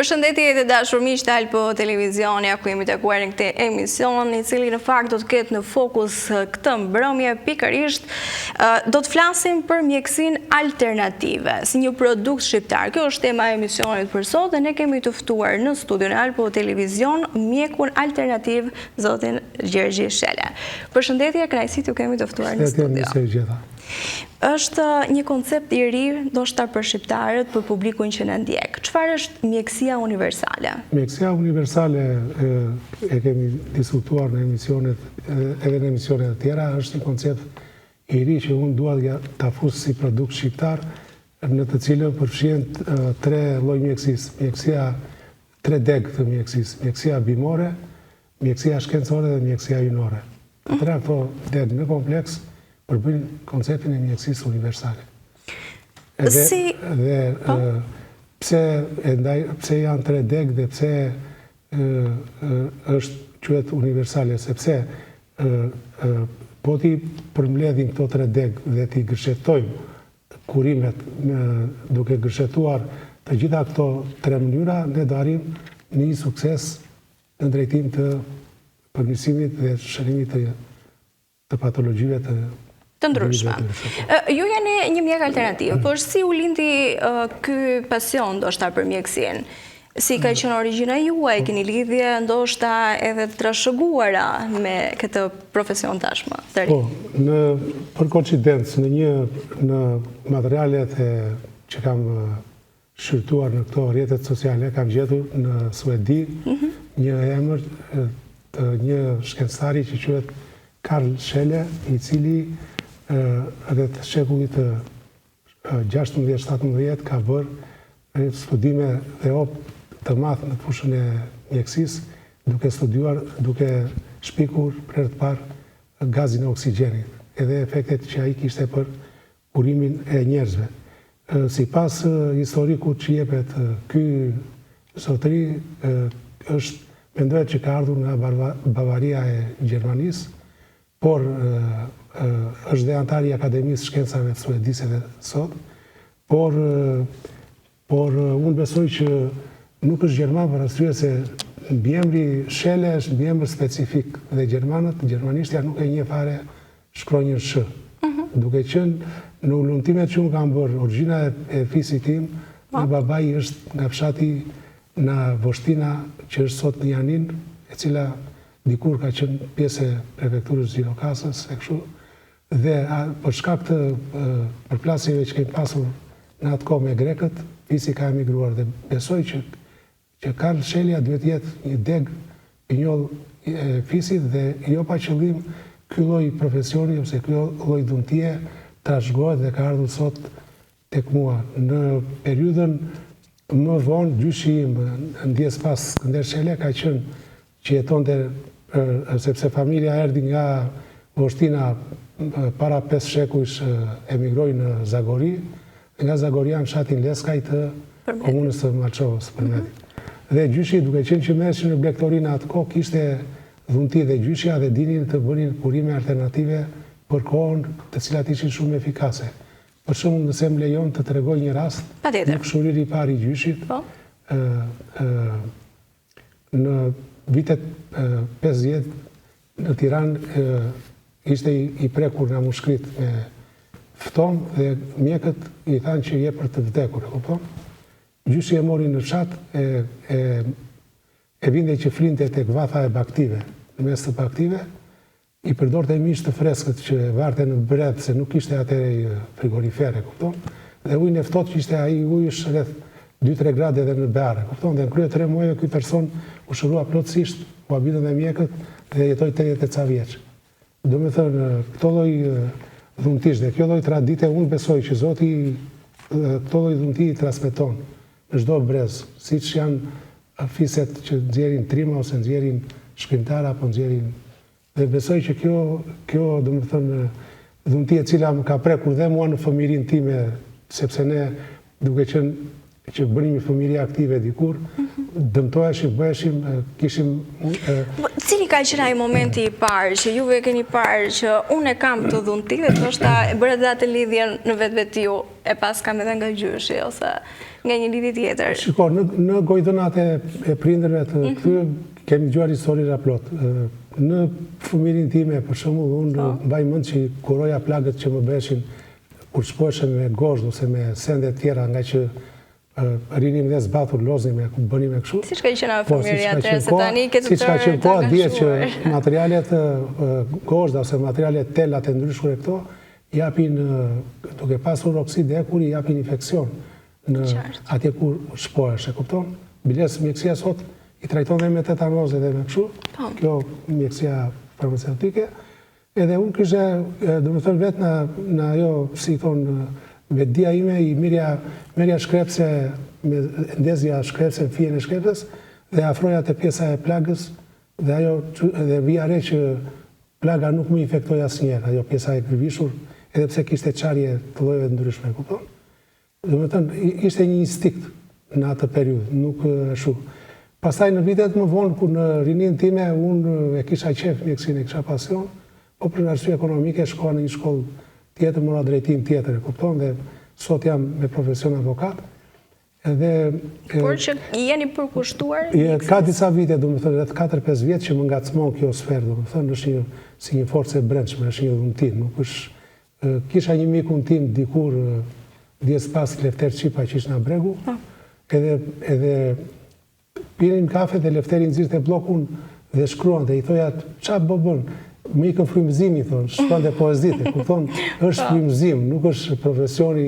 Përshëndetje të dashur miq të Alpo Televizioni, ku jemi takuar në këtë emision, i cili në fakt do të ketë në fokus këtë mbrëmje pikërisht do të flasim për mjekësinë alternative si një produkt shqiptar. Kjo është tema e emisionit për sot dhe ne kemi të ftuar në studion e Alpo Televizion mjekun alternativ zotin Gjergji Shele. Përshëndetje, kënaqësi t'ju kemi të ftuar në studio. Është një koncept i ri, ndoshta për shqiptarët, për publikun që na ndjek. Çfarë është mjekësia universale? Mjekësia universale e kemi diskutuar në emisionet, edhe në emisionet e tjera, është një koncept i ri që unë dua ta fus si produkt shqiptar, në të cilën përfshihen tre lloj mjekësisë. Mjekësia, tre degë të mjekësisë. Mjekësia bimore, mjekësia shkencore dhe mjekësia hyjnore. Tre ato degë në kompleks përbëjnë konceptin e mjekësisë universale. Dhe pse janë tre degë dhe pse është quhet universale, sepse po ti përmbledhim këto tre degë dhe ti gërshetojmë kurimet duke gërshetuar të gjitha këto tre mënyra, ne do arrijmë një sukses në drejtim të përmirësimit dhe shërimit të patologjive të ndryshme. Ju jeni një mjek alternativ, por si u lindi ky pasion ndoshta për mjekësinë? Si ka qenë origjina juaj, keni lidhje ndoshta edhe të trashëguara me këtë profesion tashmë? Po, për koincidencë në materialet që kam shqyrtuar në këto rrjetet sociale, kam gjetur në Suedi një emër të një shkencëtari që quhet Karl Shele, i cili rreth shekullit 16-17 ka bërë studime dhe të madh në fushën e mjekësisë, duke studiuar, duke shpikur për të parë gazin e oksigjenit edhe efektet që ai kishte për kurimin e njerëzve. Sipas historikut që jepet ky zotëri, mendohet që ka ardhur nga Bavaria e Gjermanisë, por është dhe antar i Akademisë Shkencave të Suedisë edhe sot, por unë besoj që nuk është gjerman për arsye se mbiemri Shele është mbiemër specifik dhe gjermanishtja nuk e njeh fare shkronjën sh. Duke qenë në ulëntimet që unë kam bërë, origjina e fisit tim, në babai është nga fshati në Voshtina, që është sot në Janin, e cila dikur ka qenë pjesë e prefekturës Gjirokastës, e kështu, dhe për shkak të përplasjeve që kemi pasur në atë kohë me grekët, fisi ka emigruar dhe besoj që Karl Shelia duhet jetë një degë i njollë fisit dhe jo pa qëllim ky lloj profesioni ose ky lloj dhuntie trashëgohet dhe ka ardhur sot tek mua. Në periudhën më vonë, gjyshi im ndjes pas Skënder Shele ka qenë që jetonte sepse familja erdhi nga Voshtina para 5 shekujsh, emigroi në Zagori, nga Zagoria në fshatin Leskaj të komunës të Malçovës, Përmeti. Dhe gjyshi, duke qenë që merreshin në blegtorinë atë kohë, kishte dhunti dhe gjyshja dhe dinin të bënin kurime alternative për kohën, të cilat ishin shumë efikase. Për shembull, nëse më lejon të tregoj një rast, në këshurir i parë i gjyshit, në vitet 50 në Tiranë ishte i prekur nga mushkrit me ftomë dhe mjekët i thanë që je për të vdekur, e kupton? Gjyshi e mori në fshat, e vinte që flinte tek vatha e baktive. Në mes të baktive, i përdorte mish të freskët që varte në bredh, se nuk ishte atëherë frigorifere, kupton? Dhe ujin e ftohtë që ishte ai uji është rreth 2-3 gradë edhe në beare, kupton? Dhe në krye 3 muajve ky person u shërua plotësisht, u habitën dhe mjekët dhe jetoi 80 ca vjeç. Domethënë, këto lloj dhuntish dhe kjo lloj tradite unë besoj që Zoti këto lloj dhunti i transmeton në çdo brez, siç janë fiset që nxjerrin trima ose nxjerrin shkrimtar apo nxjerrin. Dhe besoj që kjo domethënë dhunti e cila më ka prekur dhe mua në fëmijërinë time, sepse ne duke qenë që bënimi familje aktive dikur, dëmtoheshim, bëheshim, kishim... Cili ka qenë ai momenti i parë, që juve keni parë që unë e kam të dhunti dhe të është e bërë dhe atë lidhjen në vetë ju, e pas kam edhe nga gjyshi, ose nga një lidhje tjetër? Shiko, në gojdënat e prindërve të këtyre, kemi gjuar historira plot. Në fëmirin time, për shembull, unë mbaj mend që kuroja plagët që më bëheshin kur shpoheshem me gozhd ose me sende tjera, nga që rinim dhe zbathur, loznim e bënim e kështu. Si që ka qenë fëmiri atërë, se tani këtë si që ka qenë koha, dhjetë që materialet gozhda ose materialet telat e ndryshme këto, japin, duke pasur oksid e kuri, japin infekcion në atje kur shpohesh, e kupton? Biles mjekësia sot i trajton dhe me tetanoze dhe me kështu, kjo mjekësia farmaceutike, edhe unë kështë, dhe më thënë vetë në ajo, si thonë, vetëdia ime i mirja shkrepse, ndezja shkrepse në fijen e shkrepses, dhe afroja të pjesa e plagës, dhe vija re që plaga nuk më infektoj asë njerë, ajo pjesa e kërvishur, edhe pse kishte qarje të lojeve të ndryshme, kupton? Dhe më thënë, ishte një instinkt në atë periud, nuk shu. Pastaj në vitet më vonë, kur në rinin time, unë e kisha qef mjekësin, e kisha pasion, po për në arsye ekonomike, shkoha në një shkollë tjetër, mëra drejtim tjetër, e kupton, dhe sot jam me profesion avokat. Por që jeni përkushtuar? Ka disa vite, du më thënë, rreth 4-5 vjetë që më ngacmon kjo sferë, du më thënë, është si një forcë e brendshme, është një dhuntin, nuk është... Kisha një mikun tim dikur, djes pas Lefter Qipa që ishtë në Bregu, edhe pinim kafe dhe Lefteri nxirrte blokun dhe shkruan dhe i thoja, qa bëbën? Më ikën frymëzimi, thonë, shkruan dhe poezite, ku thonë, është frymëzim, nuk është profesioni,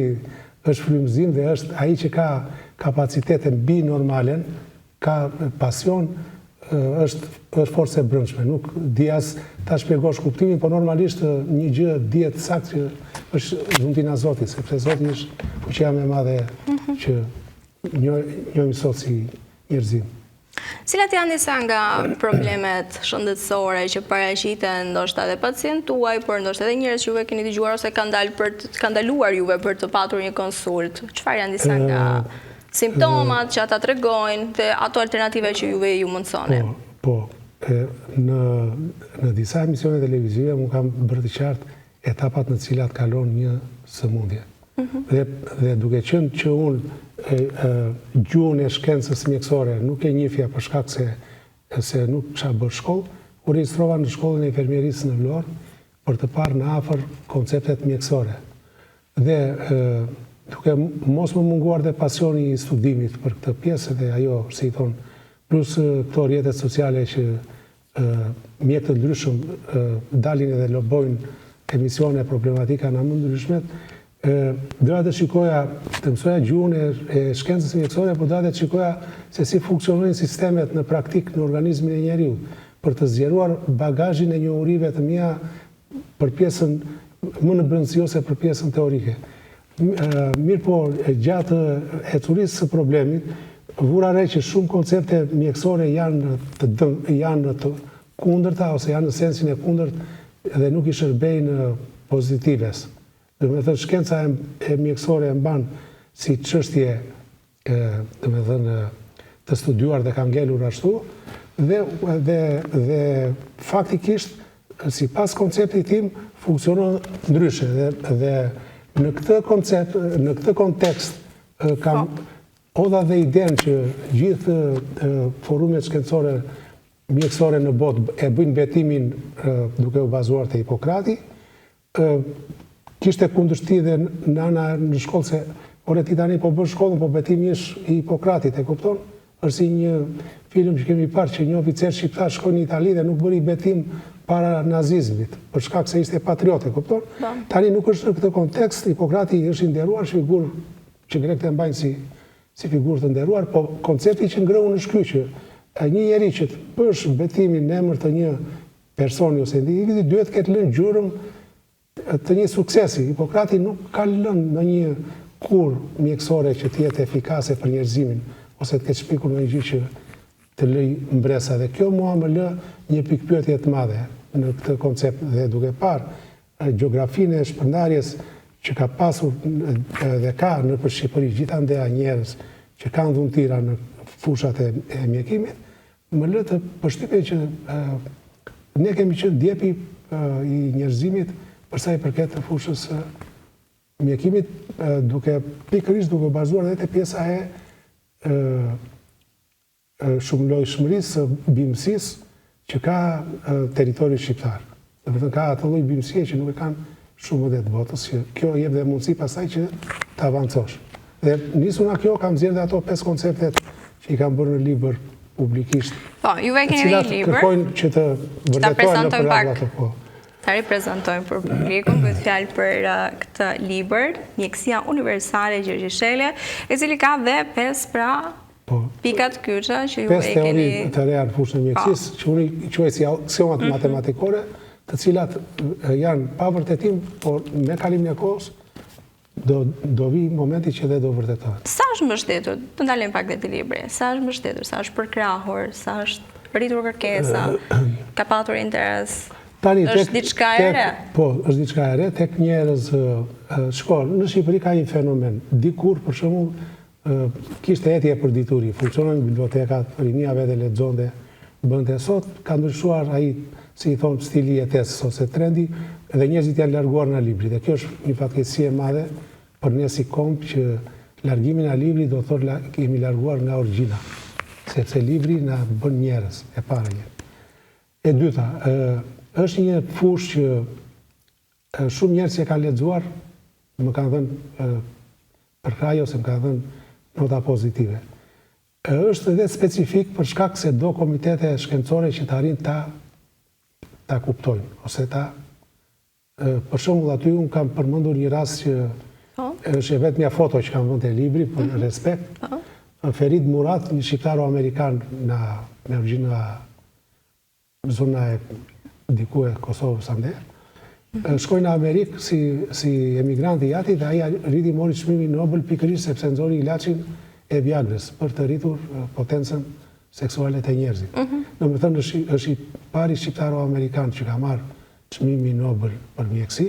është frymëzim dhe është aji që ka kapacitete mbi normalen, ka pasion, është forcë e brendshme, nuk di as ta shpjegosh kuptimin, por normalisht një gjë dihet sakt që është dhuntina Zotit, sepse Zoti është fuqia më e madhe që njohim sot si njerëzim. Cilat janë disa nga problemet shëndetësore që paraqiten ndoshta edhe pacient tuaj, por ndoshta edhe njerëz që juve keni dëgjuar ose kanë daluar juve për të patur një konsult? Çfarë janë disa nga simptomat që ata tregojnë dhe ato alternative që juve ju mundsoni? Po, në disa emisione televizive më kam bërë të qartë etapat në cilat kalon një sëmundje. Dhe duke qenë që unë gjuhën e shkencës mjekësore nuk e njifja për shkak se nuk kisha bërë shkollë, u regjistrova në shkollën e infermierisë në Vlorë për të parë në afër konceptet mjekësore. Dhe duke mos më munguar dhe pasioni i studimit për këtë pjesë dhe ajo, si i thonë, plus këto rrjetet sociale që mjekët të ndryshëm dalin edhe lobojnë emisione problematika në më ndryshmet, doja të shikoja, të mësoja gjuhën e shkencës mjekësore, por doja të shikoja se si funksionojnë sistemet në praktik në organizmin e njeriu, për të zgjeruar bagazhin e njohurive të mia për pjesën më në brendësi ose për pjesën teorike. Mirë po, gjatë ecurisë së problemit, vura re që shumë koncepte mjekësore janë të kundërta ose janë në sensin e kundërt dhe nuk i shërbejnë pozitives. Dhe me thënë, shkenca e mjekësore e mban si çështje të studiuar dhe ka ngelur ashtu, dhe faktikisht, si pas konceptit tim, funksionon ndryshe. Dhe në këtë koncept, në këtë kontekst, kam odha dhe iden që gjithë forumet shkencore mjekësore në botë e bëjnë betimin duke u bazuar te Hipokrati, kishte kundërshti dhe në shkollë se ore ti tani po bën shkollën, po betimi është i Hipokratit, e kupton? Është si një film që kemi parë që një oficer shqiptar shkoi në Itali dhe nuk bëri betim para nazizmit, për shkak se ishte patriot, e kupton? Tani nuk është në këtë kontekst, Hipokrati është i nderuar figurë që grekët e mbajnë si figurë të nderuar, po koncepti që ngreu në shky që një njeri që të bësh betimin në emër të një personi ose individi duhet ketë lënë gjurëm të një suksesi. Hipokrati nuk ka lënë në një kur mjekësore që të jetë efikase për njerëzimin, ose të ketë shpikur në një gjë që të lëj mbresa. Dhe kjo mua më lë një pikpyetje të madhe në këtë koncept dhe duke parë gjeografinë e shpërndarjes që ka pasur dhe ka në për Shqipëri gjithandej njerëz që kanë dhunëtira në fushat e mjekimit, më lë të përshtypjen që ne kemi qenë djepi i njerëzimit përsa i përket të fushës mjekimit, duke pikërisht duke bazuar edhe te pjesa e shumëllojshmërisë së bimësisë që ka territori shqiptar. Dhe vetëm ka atë lloj bimësie që nuk e kanë shumë të botës, që kjo jep dhe mundësi pastaj që të avancosh. Dhe nisur nga kjo kam nxjerrë ato 5 konceptet që i kam bërë në libër publikisht. Po, juve keni një libër. Kërkojnë që të vërtetojnë në përrat ato po. Ta riprezentojmë për publikun, bëhet fjalë për këtë libër, Mjekësia Universale Gjergj Shele, i cili ka dhe 5 pikat kyçe që ju e keni... 5 teori të reja në fushën e mjekësisë, që unë i quaj si aksiomat matematikore, të cilat janë pa vërtetim, por me kalimin e kohës do vi momenti që dhe do vërtetohet. Sa është mbështetur, të ndalim pak dhe të libri, sa është mbështetur, sa është përkrahur, sa është rritur kërkesa, ka patur interes... është diçka e re? Po, është diçka e re, tek njerëz shkollë. Në Shqipëri ka një fenomen. Dikur, për shembull, kishte etje për dituri, funksionon bibliotekat, rinia vetë lexonte, bënte. Sot ka ndryshuar ai, si i thonë, stili jetesës ose trendi, dhe njerëzit janë larguar nga libri. Dhe kjo është një fatkeqësi e madhe për ne si komp që largimi nga libri do thotë kemi larguar nga origjina, sepse libri na bën njerëz, e para një. E dyta, është një fushë që shumë njerëz që kanë lexuar më kanë dhënë përkrahje ose më kanë dhënë nota pozitive. Është edhe specifik për shkak se do komitete shkencore që të arrin ta kuptojnë, ose për shembull aty unë kam përmendur një rast që është vetëm një foto që kam vënë te libri për respekt. Ferit Murat, një shqiptaro-amerikan me origjinë nga zona e diku e Kosovës ande, shkoj në Amerikë si emigrant i jati dhe aja rriti mori çmimin Nobel pikërisht sepse nxori ilaçin e Viagrës për të rritur potencën seksuale të njerëzit. Domethënë është i pari shqiptaro-amerikan që ka marrë çmimin Nobel për mjekësi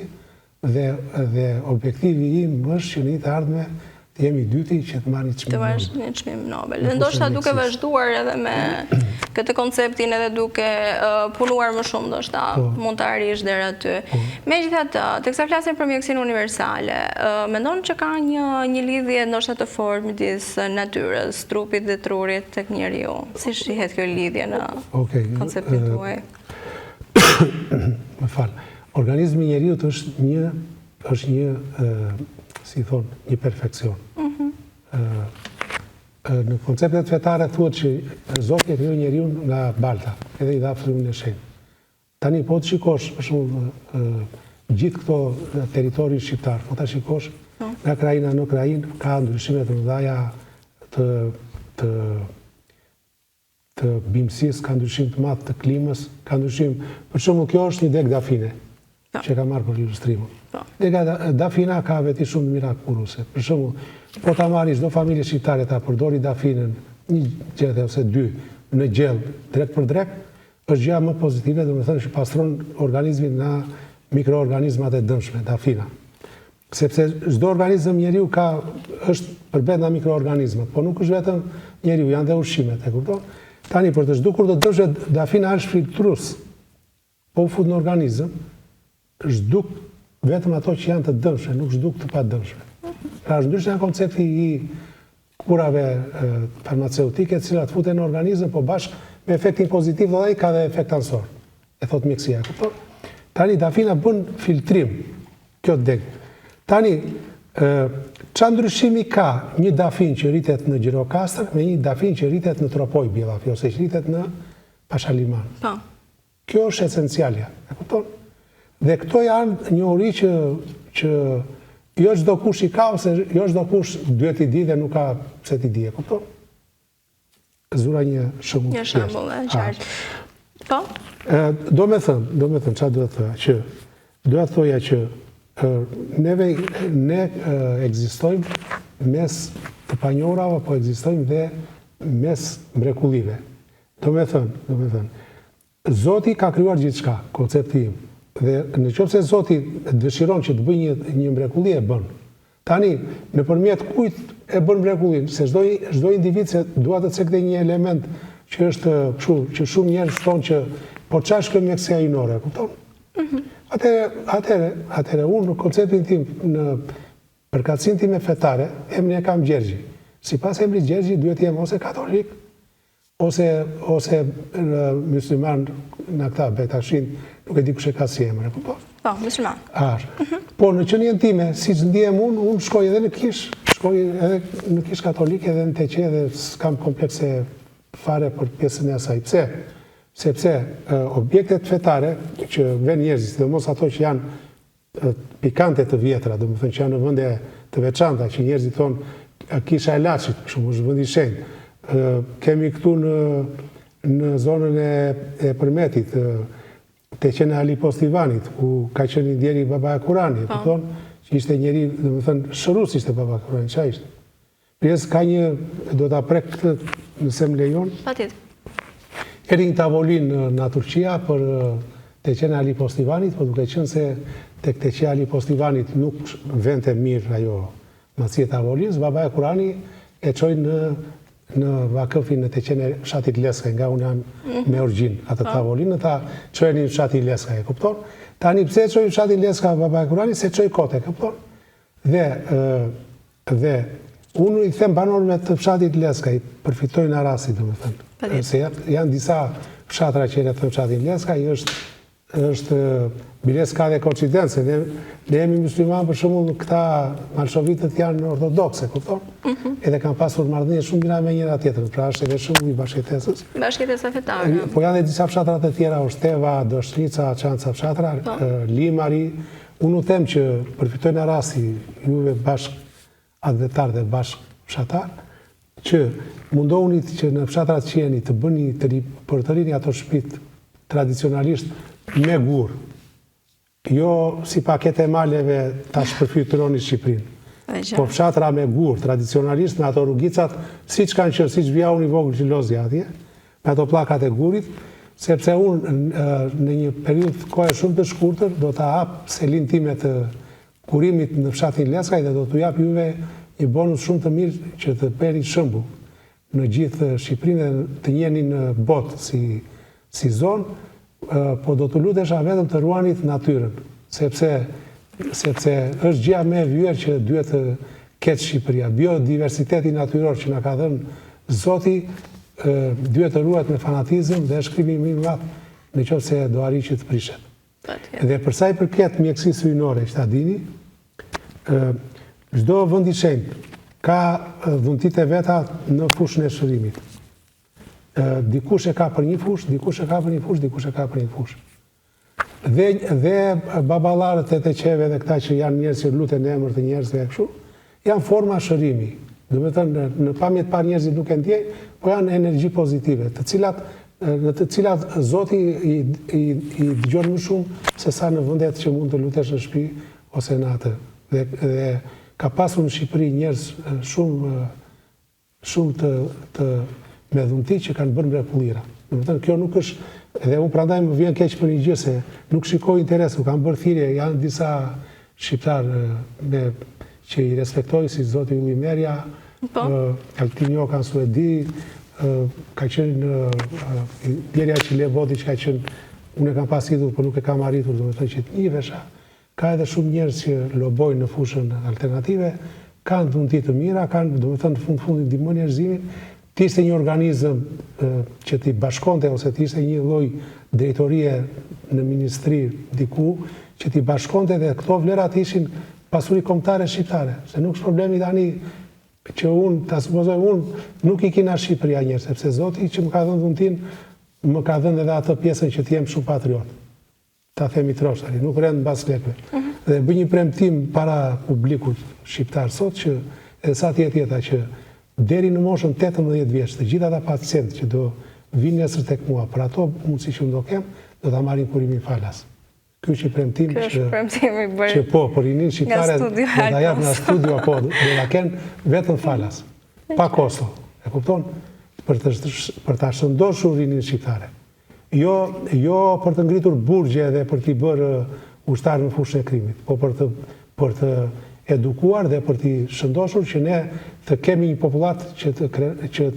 dhe objektivi im është që në të ardhme të jemi dyti që të marrë një çmim Nobel. Dhe ndoshta duke vazhduar edhe me këtë konceptin edhe duke punuar më shumë, ndoshta mund të arrish deri aty. Megjithatë, teksa flasim për mjekësinë universale, mendon që ka një lidhje ndoshta të fortë midis natyrës, trupit dhe trurit tek njeriu? Si shihet kjo lidhje në konceptin tuaj? Më fal. Organizmi i njeriu është një si thonë, një perfekcion. Në konceptet fetare thuhet që Zoti e krijoi njeriu nga balta, edhe i dha frymën e shenjtë. Tani po të shikosh për shembull gjithë këto territorin shqiptar, po ta shikosh nga krajina në krajinë, ka ndryshime të mëdha të bimësisë, ka ndryshim të madh të klimës, ka ndryshim. Për shembull, kjo është një deg dafine që ka marrë për ilustrimin. Dafina ka veti shumë mirakulose. Për shembull, po ta marrësh çdo familje shqiptare ta përdori dafinën një gjethe ose dy në gjell drejt për drejt, është gjëja më pozitive, domethënë që pastron organizmin nga mikroorganizmat e dëmshme, dafina. Sepse çdo organizëm njeriu është përbet nga mikroorganizmat, po nuk është vetëm njeriu, janë dhe ushqimet, e kupton? Tani për të zhdukur të dëmshme, dafina është filtrues. Po u fut në organizëm, zhduk vetëm ato që janë të dëmshme, nuk zhduk të pa dëmshme. Pra është ndryshe nga koncepti i kurave farmaceutike, cilat futen në organizëm, po bashkë me efektin pozitiv dhe ai ka dhe efekt ansor. E thot mjekësia, kupton? Tani dafina bën filtrim, kjo deg. Tani, çfarë ndryshimi ka një dafin që rritet në Gjirokastër me një dafin që rritet në Tropoj Bjellafi, ose që rritet në Pashaliman? Kjo është esencialja, e kupton? Dhe këto janë një uri që jo çdo kush i ka, ose jo çdo kush duhet i di dhe nuk ka pse ti di, e kupton? Zura një shembull. Një shembull, qartë. Po? Do me thënë, çfarë do të thoya, që do të thoya që ne ekzistojmë mes të panjohurave, po ekzistojmë dhe mes mrekullive. Do me thënë, Zoti ka krijuar gjithçka, koncepti im. Dhe në qoftë se Zoti dëshiron që të bëjë një mrekulli, e bën. Tani, nëpërmjet kujt e bën mrekullim, se çdo individ se dua të cekte një element që është kështu, që shumë njerëz thonë që po çash kjo mjekësia hyjnore, kupton? Atëherë, unë në konceptin tim, në përkatësinë time fetare, emrin e kam Gjergji. Sipas emrit Gjergji duhet të jem ose katolik, ose musliman në këta Bektashin, nuk e di kush e ka si emër, kupton? Po, musliman. Po në qenien time, siç ndihem unë shkoj edhe në kish katolike edhe në teqe edhe s'kam komplekse fare për pjesën e asaj. Pse? Sepse objektet fetare që vjen njerëzit, sidomos ato që janë pikante të vjetra, domethënë që janë në vende të veçanta, që njerëzit thonë kisha e Laçit, për shembull, është vend i shenjtë. Kemi këtu në zonën e Përmetit, teqen e Ali Postivanit, ku ka qenë ndjeri Baba e Kurani, kupton? Që ishte njeri, domethënë shërus ishte Baba e Kurani, çfarë ishte? Pjesë ka një, do ta prek këtë nëse më lejon. Patjetër. Eri një tavolinë në Turqia për teqen e Ali Postivanit, po duke qenë se tek teqja e Ali Postivanit nuk vente mirë ajo masia e tavolinës, Baba e Kurani e çoi në vakëfin në teqen e fshatit Leskaj, nga unë jam me origjinë atë tavolinë, ta çojnë në fshatin Leskaj, e kupton? Tani pse çoi në fshatin Leskaj Baba e Kurani, se çoi kote, kupton? Dhe unë i them banorëve të fshatit Leskaj, përfitojnë arasi, domethënë. Se janë disa fshatra që rreth fshatin Leskaj, është bileska dhe koincidencë. Ne jemi musliman, për shembull, këta malshovitët janë ortodokse, kupton? Edhe kanë pasur marrëdhënie shumë mira me njëra tjetrën, pra është edhe shumë i bashkëtesës. Bashkëtesa fetare. Po janë edhe disa fshatra të tjera, Oshteva, Doshlica, Çanca fshatra, Limari. Unë u them që përfitojnë arasi juve bashk advetar dhe bashk fshatar, që mundohuni që në fshatrat që jeni të bëni për të rini ato shtëpit tradicionalisht me gur. Jo si pakete maleve ta shpërfytyroni Shqipërinë. Po fshatra me gur, tradicionalisht me ato rrugicat, siç kanë qenë, siç vija unë i vogël Xhilozi atje, me ato pllakat e gurit, sepse unë në një periudhë kohe shumë të shkurtër do ta hap selin time të kurimit në fshatin Leskaj dhe do t'u jap juve një bonus shumë të mirë që të beri shembull në gjithë Shqipërinë dhe të njeni në botë si zonë, po do të lutesha vetëm të ruanit natyrën, sepse është gjëja më e vyer që duhet të ketë Shqipëria. Biodiversiteti natyror që na ka dhënë Zoti duhet të ruhet me fanatizëm dhe është krimi më i madh nëse do arrijë të prishet. Dhe për sa i përket mjekësisë hyjnore, që ta dini, çdo vend i shenjtë ka dhuntit e veta në fushën e shërimit. Dikush e ka për një fushë, dikush e ka për një fushë, dikush e ka për një fushë. Dhe baballarët e teqeve dhe këta që janë njerëz që luten në emër të njerëzve e kështu, janë forma shërimi. Domethënë në pamjet parë njerëzit nuk e ndjejnë, po janë energji pozitive, në të cilat Zoti i dëgjon më shumë se sa në vendet që mund të lutesh në shtëpi ose në atë. Dhe ka pasur në Shqipëri njerëz shumë të me dhunti që kanë bërë mrekullira. Domethënë kjo nuk është, edhe unë prandaj më vjen keq për një gjë se nuk shikoj interes, nuk kanë bërë thirrje, janë disa shqiptarë që i respektoj si Zoti Ylli Merja, Altin Jokan Suedi, ka qenë Bjerja Qileboti që ka qenë, unë e kam pasitur, por nuk e kam arritur, domethënë që të njihesha. Ka edhe shumë njerëz që lobojnë në fushën alternative, kanë dhunti të mira, kanë, domethënë në fundit ndihmojnë njerëzimin. Të ishte një organizëm që t'i bashkonte ose të ishte një lloj drejtorie në ministri diku që t'i bashkonte dhe këto vlerat ishin pasuri kombëtare shqiptare. Se nuk është problemi tani që unë, ta supozoj unë, nuk i kina Shqipëria njerë, sepse Zoti që më ka dhënë dhuntin, më ka dhënë edhe atë pjesën që t'jem shumë patriot. Ta themi troshtari, nuk rend mbas lekve. Dhe bëj një premtim para publikut shqiptar sot që edhe sa tjetëta që deri në moshën 18 vjeç, të gjithë ata pacientë që do vinë nesër tek mua, për ato mundësi që do kem, do ta marrin kurimin falas. Ky është një premtim që po, për rinin shqiptare do ta jap nga studio, po, do ta kenë vetëm falas, pa kosto. E kupton? Për ta shëndoshur rinin shqiptare. Jo për të ngritur burgje dhe për t'i bërë ushtar në fushën e krimit, po për të edukuar dhe për t'i shëndoshur që ne të kemi një popullat që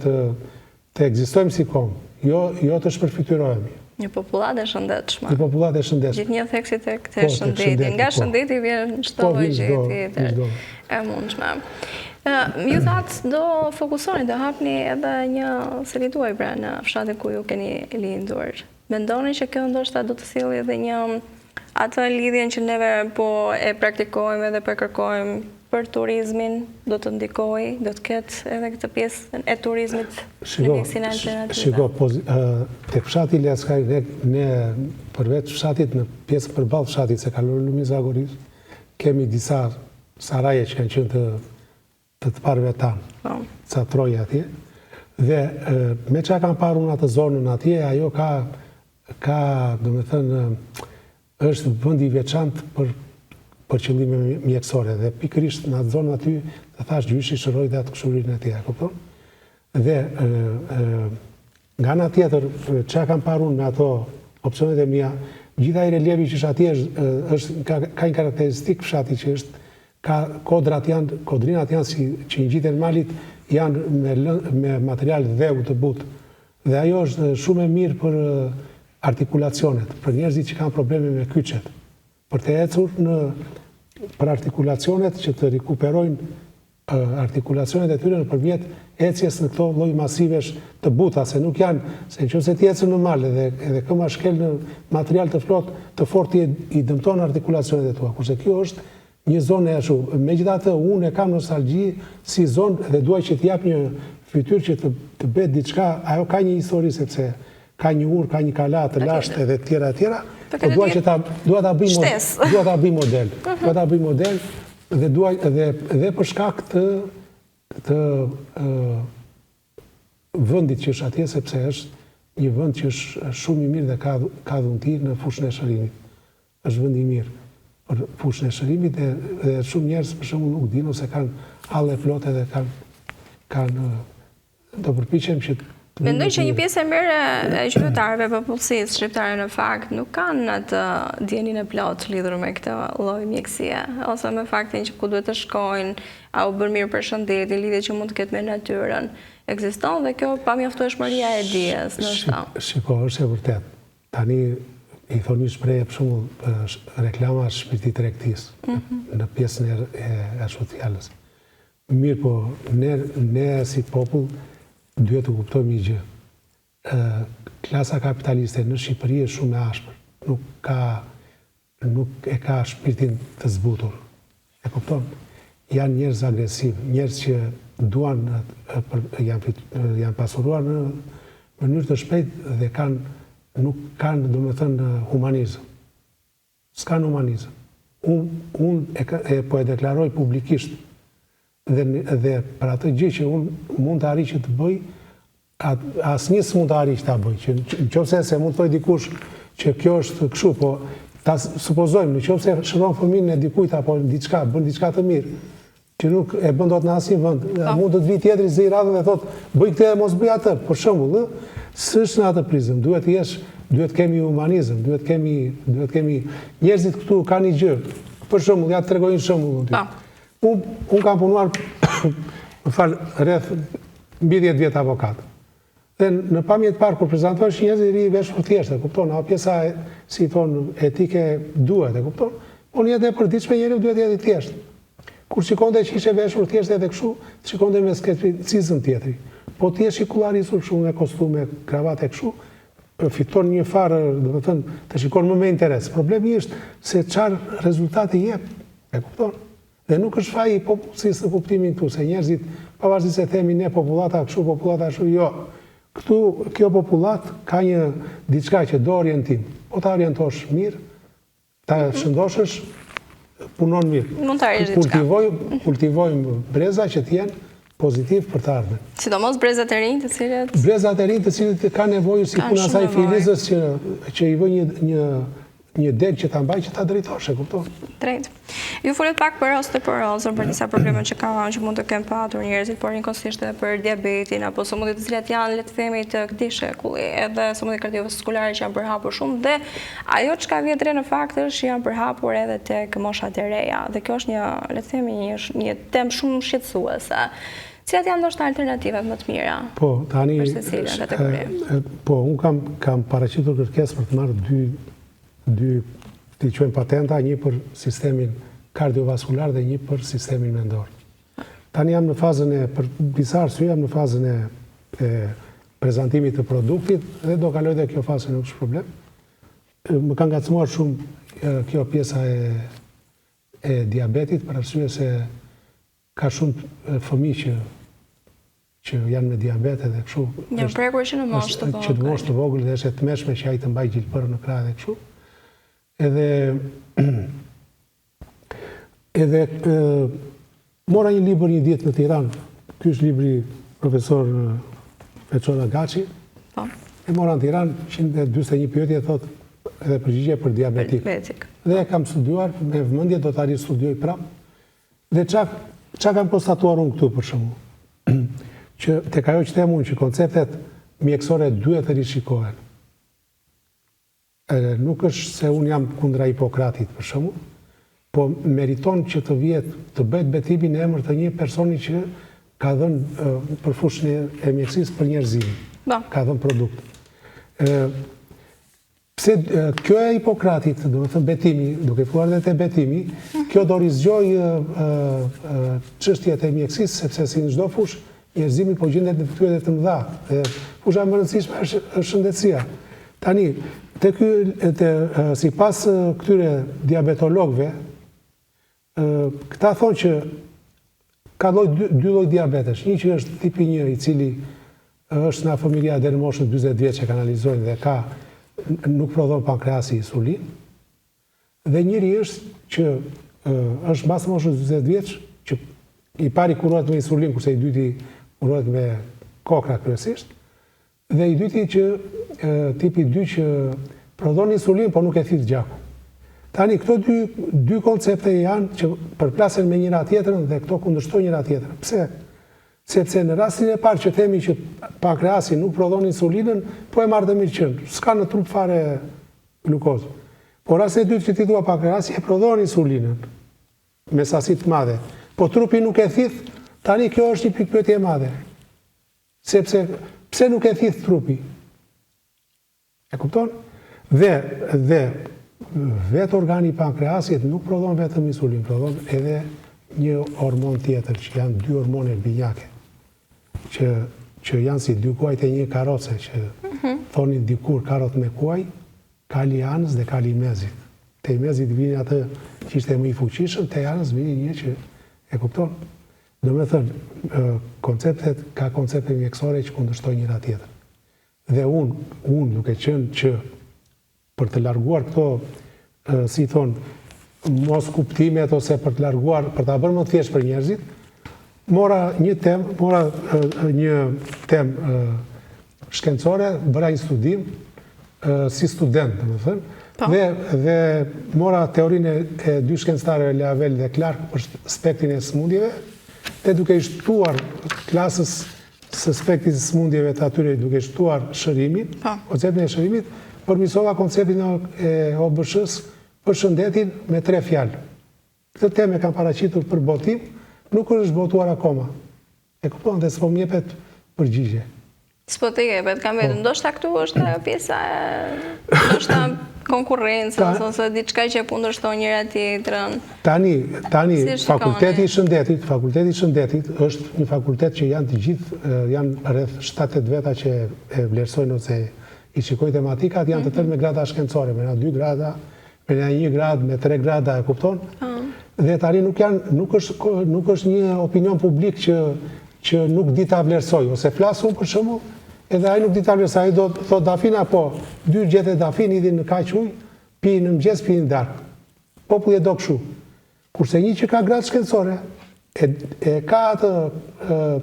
të egzistojmë si kom, jo të shpërfytyrohemi. Një popullat e shëndetshme. Një popullat e shëndetshme. Gjithë një theksi të këtë shëndeti. Nga shëndeti vjen çdo lloj gjëje e mundshme. Ju thatë do fokusoni, do hapni edhe një seri tuaj pra në fshatin ku ju keni lindur. Mendoni që kjo ndoshta do të sjellë edhe një atë lidhjen që neve po e praktikojmë dhe përkërkojmë për turizmin, do të ndikoj, do të ketë edhe këtë pjesë e turizmit në mjekësinë alternative. Shiko, tek fshati Iliaskaj, ne përveç fshatit në pjesë përballë fshatit se kalon Lumiz Agoris, kemi disa saraje që kanë qenë të parëve tanë, ca troje atje, dhe me që kanë parë unë atë zonën atje, ajo ka, do me thënë, është vënd i veçantë për qëllime mjekësore, dhe pikërisht në atë zonë aty, të thash gjyshi shëroj dhe atë këshurin e tje, kupton? Dhe nga nga tjetër, që kam parë unë me ato opcionet e mija, gjitha i relievi që është atje, ka një karakteristik fshati që është, ka kodrinat janë që një gjithë e në malit janë me material dheu të butë. Dhe ajo është shumë e mirë për artikulacionet, për njerëzit që kanë probleme me kyçet. Për të ecur për artikulacionet që të rikuperojnë artikulacionet e tyre në përmjet ecjes në këto lloj masivesh të buta, se nuk janë, se nëse ti ecën në mal edhe këma shkel në material të fortë i dëmton artikulacionet e tua, kurse kjo është një zonë e ashtu. Megjithatë, unë e kam nostalgji si zonë dhe duaj që t'jap një fytyrë që të bëhet diçka, ajo ka një histori sepse ka një urë, ka një kala të lashtë edhe tjera, po duaj që dua ta bëj model. Dua ta bëj model dhe për shkak të vendit që është atje, sepse është një vend që është shumë i mirë dhe ka dhunti në fushën e shërimit. Është vend i mirë për fushën e shërimit dhe shumë njerëz për shembull nuk dinë ose kanë halle flote dhe kanë do përpiqem që mendoj që një pjesë e mirë e qytetarëve popullsisë shqiptare në fakt nuk kanë atë ndjenin e plotë lidhur me këtë lloj mjekësie, ose me faktin që ku duhet të shkojnë, a u bën mirë për shëndetin, lidhje që mund të ketë me natyrën. Ekziston dhe kjo pamjaftueshmëria e dijes, ndoshta. Shiko, është e vërtet. Tani i thoni shprehje për shembull reklama shpirtit tregtisë në pjesën e fjalës. Mirë, po ne si popull duhet të kuptojmë një gjë. Klasa kapitaliste në Shqipëri është shumë e ashpër. Nuk e ka shpirtin të zbutur. E kupton? Janë njerëz agresiv, njerëz që duan janë pasuruar në mënyrë të shpejtë dhe nuk kanë, do me thënë, humanizëm. S'kanë humanizëm. Unë po e deklaroj publikisht dhe për atë gjë që unë mund të arri që të bëj, asnjë s'mund të arri që ta bëj. Nëse se mund të thoj dikush që kjo është kështu, po ta supozojmë, nëse shëron fëmijën e dikujt apo diçka, bën diçka të mirë, që nuk e bën dot në asnjë vend, mund të vi tjetri zë i radhën dhe thotë, bëj këtë e mos bëj atë. Për shembull, s'është në atë prizëm, duhet kemi humanizëm, duhet kemi njerëzit këtu kanë një gjë. Për shembull, ja të tregoj një shembull. Unë kam punuar rreth mbi 10 vjet avokat. Dhe në pamje të parë kur prezantohesh njerëz i ri veshur thjesht, e kupton, apo pjesa si thon etike duhet, e kupton. Po në jetë e përditshme njeriu duhet jetë i thjeshtë. Kur shikonte që ishte veshur thjesht edhe kështu, shikonte me skepticizëm tjetri. Po ti je shikularizur kështu me kostume, kravate kështu, fiton një farë, do të thënë, të shikon më me interes. Problemi është se çfarë rezultati jep, e kupton. Dhe nuk është faji i popullsisë në kuptimin këtu, se njerëzit, pavarësisht se themi ne popullata kështu, popullata kështu, jo. Këtu, kjo popullat ka një diçka që do orientim. Po ta orientosh mirë, ta shëndoshësh, punon mirë. Mund të arrish diçka. Kultivojmë breza që t'jenë pozitiv për të ardhmen. Sidomos brezat e rinj të cilët... Brezat e rinj të cilët ka nevojë si puna saj filizës që i vë një deg që ta mbaj që ta drejtosh, e kupton? Drejt. Ju folet pak për osteoporozën, për disa probleme që mund të kenë patur njerëzit, por njëkohësisht edhe për diabetin apo sëmundjet të cilat janë, le të themi, të këtij shekulli, edhe sëmundjet kardiovaskulare që janë përhapur shumë, dhe ajo çka vjen re në fakt është janë përhapur edhe tek moshat e reja. Dhe kjo është le të themi, një temë shumë shqetësuese. Cilat janë ndoshta alternativat më të mira? Po, tani unë kam paraqitur kërkesë për të marrë dy të quajmë patenta, një për sistemin kardiovaskular dhe një për sistemin mendor. Tani jam në fazën për disa arsye jam në fazën e prezantimit të produktit dhe do kaloj dhe kjo fazë, nuk është problem. Më ka ngacmuar shumë kjo pjesa e diabetit, për arsye se ka shumë fëmijë që janë me diabet edhe kështu. Janë prekur që në moshë të vogël. Që në moshë të vogël dhe është e tmeshme që ai të mbaj gjilpërën në krah dhe kështu. Edhe mora një libër një ditë në Tiranë. Ky është libri profesor Veçora Gaçi. Po. E mora në Tiranë 141 pyetje, thot edhe përgjigje për diabetik. Dhe kam studiuar me vëmendje, do ta ristudioj prapë. Dhe çka kam konstatuar unë këtu për shembull, që tek ajo që them unë që konceptet mjekësore duhet të rishikohen. Nuk është se unë jam kundra Hipokratit për shembull, po meriton që të bëhet betimi në emër të një personi që ka dhënë për fushën e mjekësisë për njerëzimin. Ka dhënë produkt. Pse kjo e Hipokratit, domethënë betimi, duke filluar edhe te betimi, kjo do rizgjoj çështjet e mjekësisë, sepse si në çdo fushë njerëzimi po gjendet në fytyrë të mëdha. Fusha më e rëndësishme është shëndetësia. Tani, sipas këtyre diabetologëve, këta thonë që ka dy lloj diabetesh. Një që është tipi 1, i cili është nga familja deri në moshën 40 vjeç që kanalizojnë dhe nuk prodhon pankreasi insulin. Dhe njëri është që është mbas moshës 40 vjeç, që i pari kurohet me insulin, kurse i dyti kurohet me kokra kryesisht. Dhe i dyti që tipi 2 që prodhon insulin, po nuk e thith gjaku. Tani, këto dy koncepte janë që përplasen me njëra tjetrën dhe këto kundërshtojnë njëra tjetrën. Pse? Sepse në rastin e parë që themi që pankreasi nuk prodhon insulinën, po e marrë dhe mirë qënë. S'ka në trup fare glukozë. Po rastin e dytë që ti thua pankreasi e prodhon insulinën me sasi të madhe. Po trupi nuk e thith, tani kjo është një pikpyetje e madhe. Sepse pse nuk e thith trupi? E kupton? Dhe vetë organi pankreasit nuk prodhon vetëm insulin, prodhon edhe një hormon tjetër, që janë 2 hormone binjake, që janë si 2 kuajt e një karoce, që thonin dikur karot me kuaj, kali anës dhe kali mezit. Te mezit vini atë që ishte më i fuqishëm, te anës vini një që e kupton. Do me thënë, ka koncepte mjekësore që kundërshtojnë njëra tjetër. Dhe unë duke qenë që për të larguar këto, si thonë, mos kuptimet ose për të larguar, për të bërë më të thjesht për njerëzit, mora një temë shkencore, bëra një studim si student, dhe më thënë, dhe mora teorinë e 2 shkencëtarëve, Leavel dhe Clark, për spektrin e sëmundjeve, dhe duke i shtuar klasës së spektrit e sëmundjeve të atyre, duke i shtuar shërimin, konceptin e shërimit, përmisova konceptin e OBSH-s për shëndetin me 3 fjalë. Këtë temë kam paraqitur për botim, nuk është botuar akoma. E kupton dhe s'po më jepet përgjigje. S'po të jepet, kam vetë, ndoshta këtu është pjesa ndoshta konkurrencës ose diçka që kundërshton njëra tjetrën. Tani fakulteti i shëndetit është një fakultet që janë të gjithë, janë rreth 7-8 veta që e vlerësojnë ose i shikojnë tematikat, janë të tërë me grada shkencore, me 2 grada, me 1 grad, me 3 grada, e kupton? Dhe tani nuk është një opinion publik që nuk di ta vlerësoj, ose flasë unë për shembull, edhe ai nuk di ta vlerësoj, ai do thot dafina, po, 2 gjete dafin, idhin në kaq ujë, pi në mëngjes, pi në darkë. Populli do kështu. Kurse një që ka gradë shkencore, e ka atë,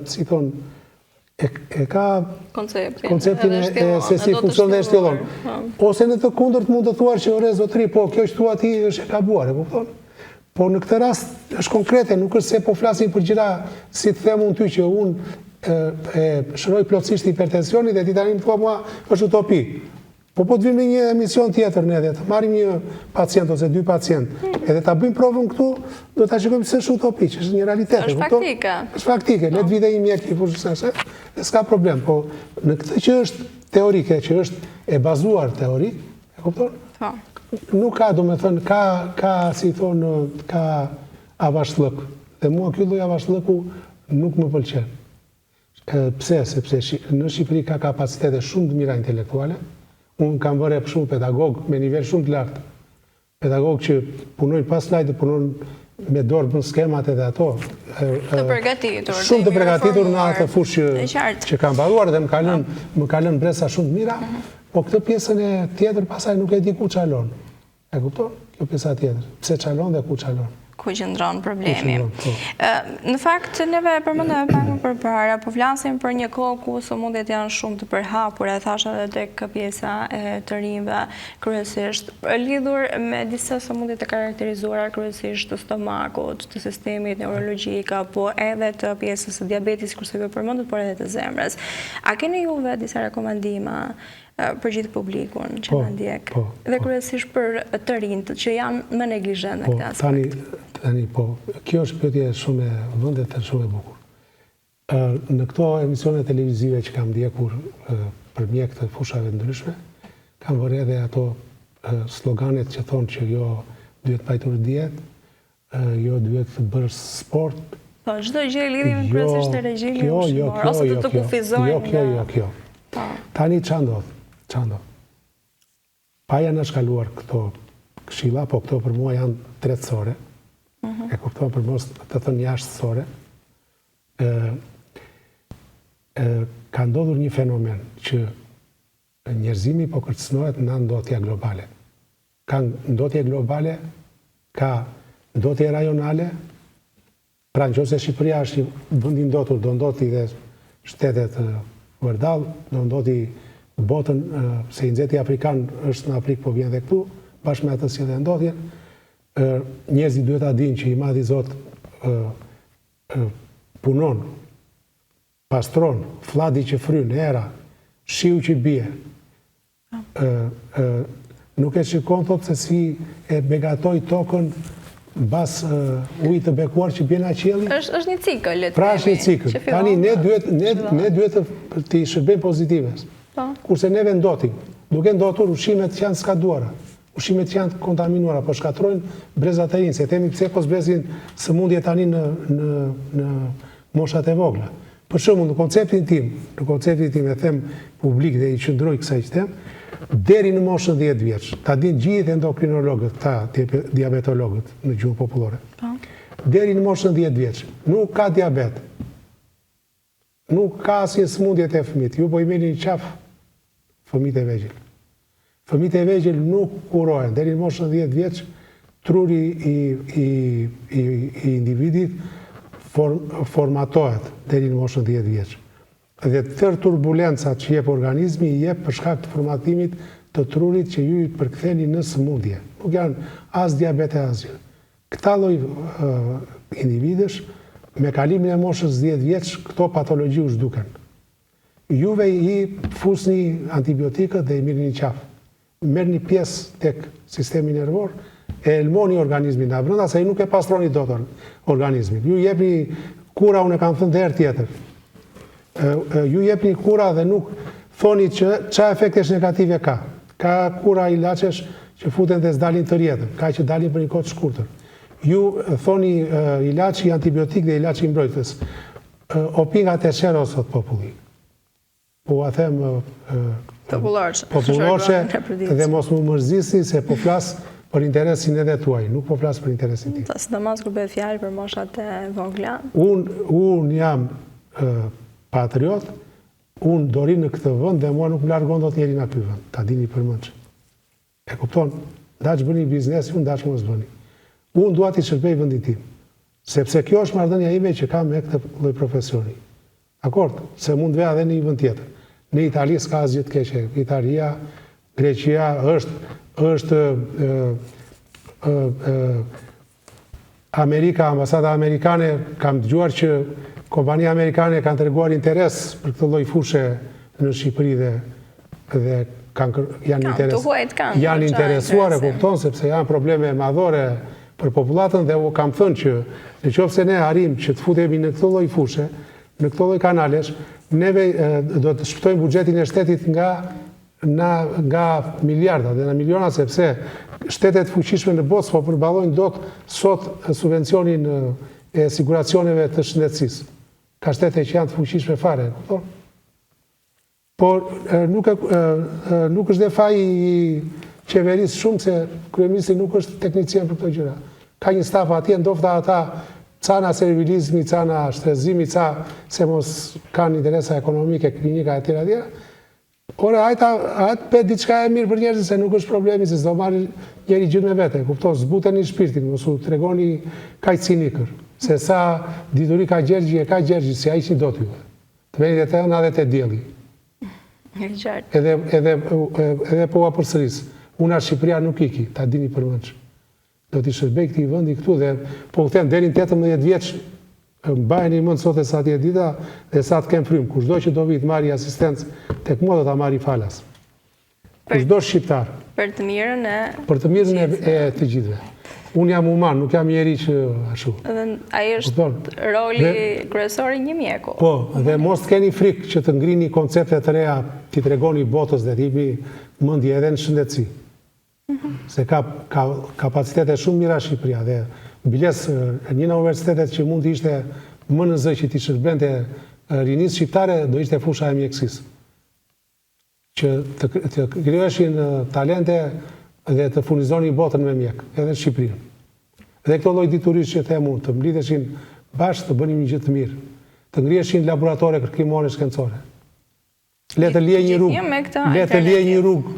si thonë, e ka konceptin e se si funksion dhe e shtjellon. Ose në të kundërt mund të thuar që ore zotëri, po kjo që thua ti është e gabuar, e kupton? Po në këtë rast është konkrete, nuk është se po flasim për gjëra, si të them unë ty që unë e shëroj plotësisht hipertensionit dhe ti tani më thua mua është utopi. Po të vim në një emision tjetër ne dhe të marim një pacient ose 2 pacient edhe ta bëjmë provën këtu, do ta shikojmë se është utopi, që është një realitet. Është faktike. Është faktike, le të vide një mjek i fushësese, dhe s'ka problem. Po në këtë që është teorike, që është e bazuar teorik, e kupton? Nuk ka, do me thënë, ka, si thonë, ka avashtëllëk. Dhe mua kjo lloj avashtëllëku nuk më pëlqen. Pse? Sepse në Shqipëri ka kapacitete shumë të mira intelektuale. Unë kam vërë për shumë pedagog me nivel shumë të lartë. Pedagog që punojnë pas slajde, punojnë me dorë bën skemat edhe ato. Të përgatitur. Shumë të përgatitur në atë fushë që kam baruar dhe më kalën bresa shumë të mira, po këtë pjesën e tjetër pasaj nuk e di ku qalon. E kupton? Kjo pjesa tjetër. Pse qalon dhe ku qalon. Ku qëndron problemi. Në fakt, neve përmendëm pak më përpara, po flasim për një kohë ku sëmundjet janë shumë të përhapura, e thasha edhe tek pjesa e të rinjve, kryesisht lidhur me disa sëmundje të karakterizuara kryesisht të stomakut, të sistemit neurologjik, apo edhe të pjesës së diabetit, kurse ju përmendët, por edhe të zemrës. A keni juve disa rekomandime për gjithë publikun që në ndjek, dhe kryesisht për të rinjt që janë më neglizhent në këtë aspekt? Tani, po, kjo është pyetje shumë e vëndet e shumë e bukur. Në këto emisione televizive që kam ndjekur për mjek të fushave ndryshme, kam vërë edhe ato sloganet që thonë që jo duhet pajtur dietë, jo duhet bërë sport. Po, çdo gjë lidhim kryesisht të regjimin ushqimor, ose të kufizojmë. Jo. Tani ç'a ndodh? Pa janë shkaluar këto këshilla, po këto për mua janë tretësore, e kupton për mos të thënë jashtësore, ka ndodhur një fenomen që njerëzimi po kërcënohet në ndotja globale. Ka ndotje globale, ka ndotje rajonale, pra nëse Shqipëria është vendi ndotur, do ndoti dhe shtetet vërdall, do ndoti botën, se i nxehti afrikan është në Afrikë, po vjen dhe këtu, bashkë me atë si dhe ndodhjen. Njerëzit duhet ta dinë që i madhi Zot punon, pastron, fladi që fryn, era, shiu që bie. Nuk e shikon, thot, se si e begatoj tokën bas ujit të bekuar që bjen nga qielli. Është një cikël. Pra është një cikël. Tani ne duhet të i shërbejmë pozitives. Kurse neve ndotim, duke ndotur ushqimet që janë skaduara, ushqimet që janë kontaminuara, po shkatrojnë brezat e rinë, se temi pse po zbrezin sëmundje tani në moshat e vogla. Për shembull, në konceptin tim e them publik dhe i qëndroj kësaj që them, deri në moshën 10 vjeç, ta dinë gjithë endokrinologët, diabetologët në gjuhën popullore. Deri në moshën 10 vjeç, nuk ka diabet. Nuk ka asnjë sëmundje te fëmijët. Ju po i merrni qaf fëmijët e vegjël. Fëmijët e vegjël nuk kurohen. Deri në moshën 10 vjeç, truri i individit formatohet deri në moshën 10 vjeç. Dhe tërë turbulencat që jep organizmi i jep për shkak të formatimit të trurit që ju i përktheni në sëmundje. Nuk janë as diabete as gjë. Këta lloj individësh me kalimin e moshës 10 vjeç këto patologji u zhduken. Juve i fusni antibiotikët dhe i mirëni qafë. Merrni pjesë tek sistemi nervor, e elmoni organizmin nga brenda, se nuk e pastroni dot organizmin. Ju jepni kura, unë e kam thënë herë tjetër. Ju jepni kura dhe nuk thoni që ç'a efektesh negative ka. Ka kura ilaçesh që futen dhe s'dalin të rjetën, ka që dalin për një kohë të shkurtër. Ju thoni ilaçi antibiotik dhe ilaçi mbrojtës. Opinga të shero sot populli. Po a them popullorçe dhe mos më mërzisni se po flas për interesin edhe tuaj, nuk po flas për interesin tim. Sidomos kur bëhet fjalë për moshat e vogla. Unë jam patriot, unë do ri në këtë vend dhe mua nuk më largon dot njeri nga ky vend, ta dini përmendsh. E kupton? Daç bëni biznes, unë daç mos bëni. Unë dua të shërbej vendin tim. Sepse kjo është marrëdhënia ime që kam me këtë lloj profesioni. Akord, se mund veja dhe në një vend tjetër. Në Itali s'ka asgjë të keqe. Italia, Greqia është Amerika, ambasada amerikane, kam dëgjuar që kompania amerikane kanë treguar interes për këtë lloj fushë në Shqipëri dhe janë interesuar, e kupton, sepse janë probleme madhore për popullatën dhe u kam thënë që nëse ne arrim që të futemi në këtë lloj fushë, në këtë lloj kanalesh, neve do të shpëtojmë buxhetin e shtetit nga miliarda dhe nga miliona, sepse shtetet fuqishme në botë po përballojnë dot sot subvencionin e siguracioneve të shëndetësisë. Ka shtete që janë të fuqishme fare, kupton? Por nuk është dhe faji i qeverisë shumë, se kryeministri nuk është teknicien për këto gjëra. Ka një staf atje, ndofta ata cana servilizmi, cana shtrezimi, se mos kanë interesa ekonomike, klinika e tjera. Ore, ajtë për diçka e mirë për njerëzit, se nuk është problemi, se s'do marrë njeri gjithë me vete. Kupton, zbuteni shpirtin, mos u tregoni kaq cinikër. Se sa dituri ka Gjergji, si a ishin dot juve. Të veni dhe të ëna dhe të dielli. Edhe po a përsëris. Una Shqipëria nuk iki, ta dini përmendsh. Do t'i shërbej këtij vendi këtu dhe po u them deri në 18 vjeç, mbajeni mend sot e sa të dita dhe sa të kem frym. Kushdo që do vi të marrë asistencë tek mua do ta marrë falas. Kushdo shqiptar. Për të mirën e të gjithëve. Unë jam human, nuk jam njeri që ashtu. Ai është roli kryesor i një mjeku. Po, dhe mos të keni frikë që të ngrini koncepte të reja, t'i tregoni botës dhe t'i mendje edhe në shëndetësi. Se ka kapacitete shumë mira Shqipëria dhe biles një nga universitetet që mund të ishte më në zë që t'i shërbente rinisë shqiptare do ishte fusha e mjekësisë. Që të krijoheshin talente dhe të furnizoni botën me mjek, edhe Shqipërinë. Dhe këto lloj diturish që them unë, të mblidheshin bashkë të bënim një gjë të mirë, të ngriheshin laboratore kërkimore shkencore. Le të lije një rrugë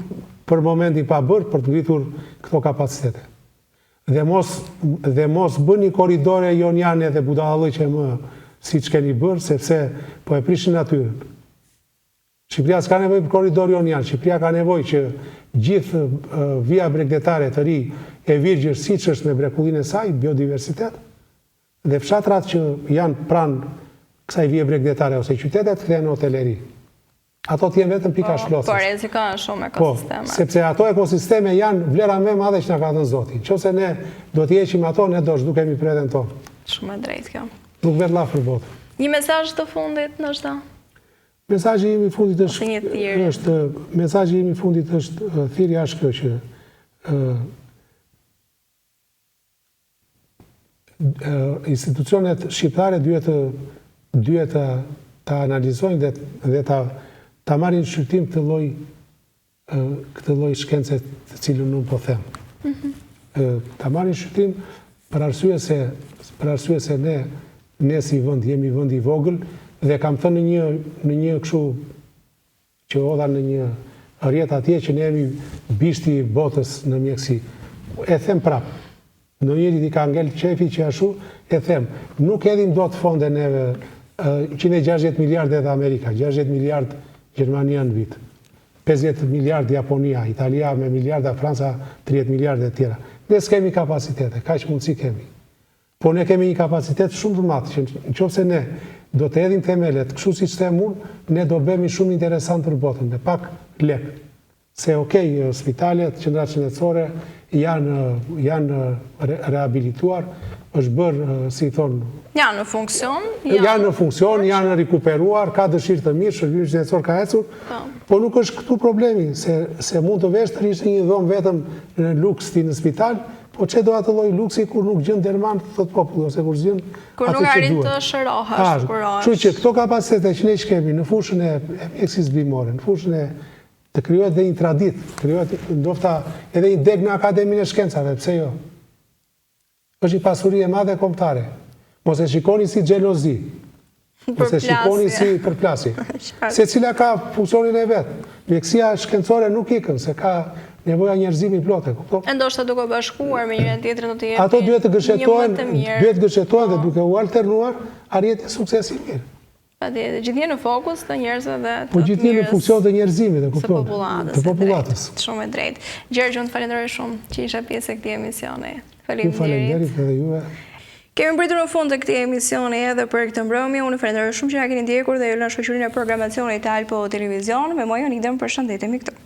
për momentin pa bërë për të ngritur këto kapacitete. Dhe mos bëni korridore joniane dhe budallëqe më siç keni bërë, sepse po e prishin natyrën. Shqipëria s'ka nevojë për korridor jonian, Shqipëria ka nevojë që gjithë vija bregdetare të ri e Virgjës, siç është me brekullinë e saj, biodiversitet, dhe fshatrat që janë pranë kësaj vije bregdetare ose qytetet kthehen në hoteleri. Ato t'jen vetëm pika shplosës. Po rrezikojnë shumë ekosistemet. Po, sepse ato ekosisteme janë vlera më e madhe që na ka dhënë Zoti. Nëse ne do t'i heqim ato, ne do zhdukemi preden tonë. Shumë e drejtë kjo. Nuk vet llaf për botë. Një mesazh të fundit ndoshta? Mesazhi im i fundit është thirrja është kjo që institucionet shqiptare duhet ta analizojnë dhe ta marrin shqyrtim këtë lloj shkence të cilën unë po them. Ta marrin shqyrtim për arsye se ne si vend jemi vend i vogël dhe kam thënë në një kështu që odha në një rrjet atje që ne jemi bishti i botës në mjekësi. E them prapë. Ndonjëri i ka ngel qefi që ashtu e them. Nuk edhim dot fonde neve 160 miliardë edhe Amerika, 60 miliardë Gjermania në vit. 50 miliardë Japonia, Italia me miliarda, Franca 30 miliardë e tjera. Ne s'kemi kapacitete, kaq mundësi kemi. Po ne kemi një kapacitet shumë të madh që nëse ne do të hedhim themelet, kështu siç them unë, ne do bëhemi shumë interesant për botën, me pak lek. Se spitalet, qendrat shëndetësore janë rehabilituar, është bërë, si thonë... Janë në funksion? Janë në funksion, janë rikuperuar, ka dëshirë të mirë, shërbimi shëndetësor ka ecur, po nuk është këtu problemi, se mund të vesh të rishtë një dhomë vetëm në luks ti në spital, po që do atë lloj luksi kur nuk gjën derman të thot populli, ose kur gjën atë që duhet. Kur nuk arrin të shërohesh, kur është. Kështu që këto kapacitete që ne kemi në fushën e mjekësisë bimore, në fushën e të krijohet dhe një tradit, krijohet ndofta edhe një deg në Akademinë e Shkencave, pse jo? Është një pasuri e madhe kombëtare. Mos e shikoni si xhelozi. Mos e shikoni si përplasje. Secila ka funksionin e vet. Mjekësia shkencore nuk ikën, se ka nevoja njerëzimi plotë, kupton? E ndoshta duke bashkuar me njërin tjetrin do të jepë. Ato duhet të gëshetohen dhe duke u alternuar arrihet suksesi i mirë. Gjithje në fokus të njerëzve dhe të Po gjithje në funksion të njerëzimit, të popullatës. Shumë e drejtë. Gjergj, unë të falenderoj shumë që isha pjesë e këtij emisioni. Faleminderit edhe juve. Kemi mbritur në fund të këtij emisioni edhe për këtë mbrëmje. Unë falenderoj shumë që na keni ndjekur dhe ju lënë shoqërinë e programacionit të Alpo Televizion. Me mua Jonida, përshëndetemi këtu.